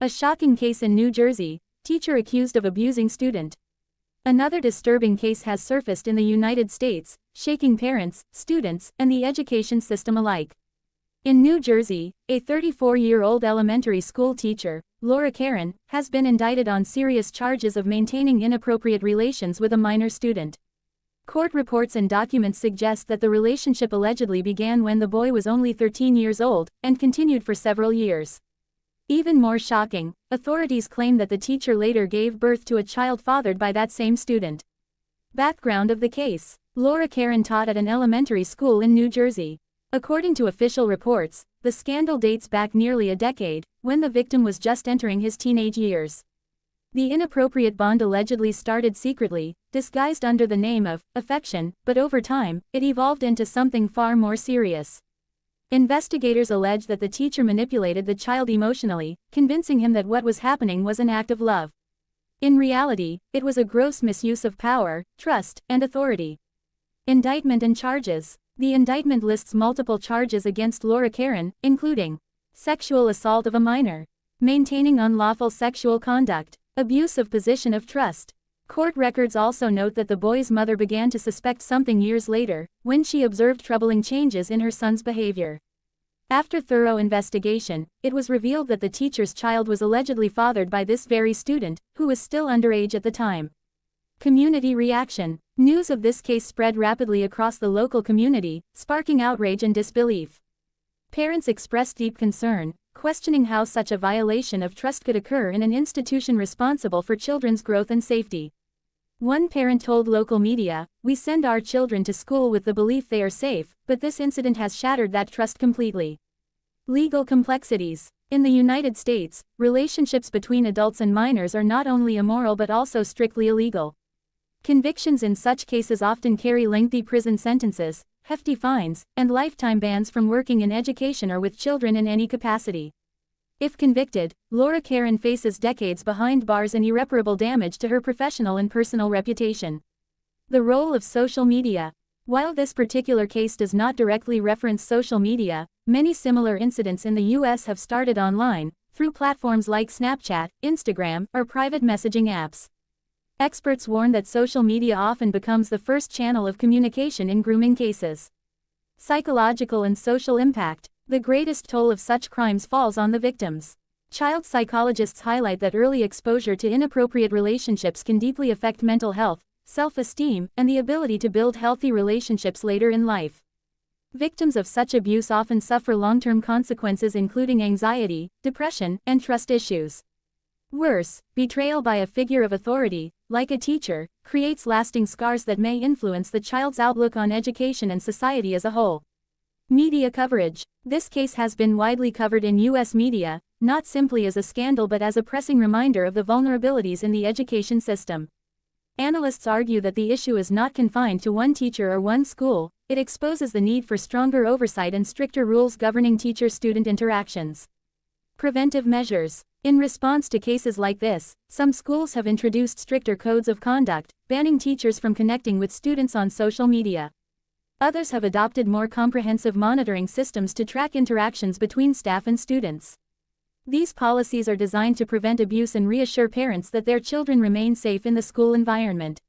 A shocking case in New Jersey, teacher accused of abusing student. Another disturbing case has surfaced in the United States, shaking parents, students, and the education system alike. In New Jersey, a 34-year-old elementary school teacher, Laura Caron, has been indicted on serious charges of maintaining inappropriate relations with a minor student. Court reports and documents suggest that the relationship allegedly began when the boy was only 13 years old, and continued for several years. Even more shocking, authorities claim that the teacher later gave birth to a child fathered by that same student. Background of the case: Laura Caron taught at an elementary school in New Jersey. According to official reports, the scandal dates back nearly a decade, when the victim was just entering his teenage years. The inappropriate bond allegedly started secretly, disguised under the name of affection, but over time, it evolved into something far more serious. Investigators allege that the teacher manipulated the child emotionally, convincing him that what was happening was an act of love. In reality, it was a gross misuse of power, trust, and authority. Indictment and charges. The indictment lists multiple charges against Laura Caron, including sexual assault of a minor, maintaining unlawful sexual conduct, abuse of position of trust. Court records also note that the boy's mother began to suspect something years later, when she observed troubling changes in her son's behavior. After thorough investigation, it was revealed that the teacher's child was allegedly fathered by this very student, who was still underage at the time. Community reaction. News of this case spread rapidly across the local community, sparking outrage and disbelief. Parents expressed deep concern, questioning how such a violation of trust could occur in an institution responsible for children's growth and safety. One parent told local media, "We send our children to school with the belief they are safe, but this incident has shattered that trust completely." Legal complexities. In the United States, relationships between adults and minors are not only immoral but also strictly illegal. Convictions in such cases often carry lengthy prison sentences, hefty fines, and lifetime bans from working in education or with children in any capacity. If convicted, Laura Caron faces decades behind bars and irreparable damage to her professional and personal reputation. The role of social media. While this particular case does not directly reference social media, many similar incidents in the U.S. have started online, through platforms like Snapchat, Instagram, or private messaging apps. Experts warn that social media often becomes the first channel of communication in grooming cases. Psychological and social impact. The greatest toll of such crimes falls on the victims. Child psychologists highlight that early exposure to inappropriate relationships can deeply affect mental health, self-esteem, and the ability to build healthy relationships later in life. Victims of such abuse often suffer long-term consequences including anxiety, depression, and trust issues. Worse, betrayal by a figure of authority, like a teacher, creates lasting scars that may influence the child's outlook on education and society as a whole. Media coverage. This case has been widely covered in U.S. media, not simply as a scandal but as a pressing reminder of the vulnerabilities in the education system. Analysts argue that the issue is not confined to one teacher or one school, it exposes the need for stronger oversight and stricter rules governing teacher-student interactions. Preventive measures. In response to cases like this, some schools have introduced stricter codes of conduct, banning teachers from connecting with students on social media. Others have adopted more comprehensive monitoring systems to track interactions between staff and students. These policies are designed to prevent abuse and reassure parents that their children remain safe in the school environment.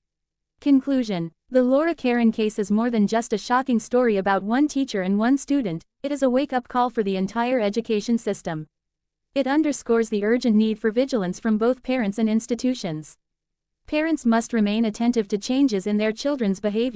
Conclusion. The Laura Caron case is more than just a shocking story about one teacher and one student, it is a wake-up call for the entire education system. It underscores the urgent need for vigilance from both parents and institutions. Parents must remain attentive to changes in their children's behavior.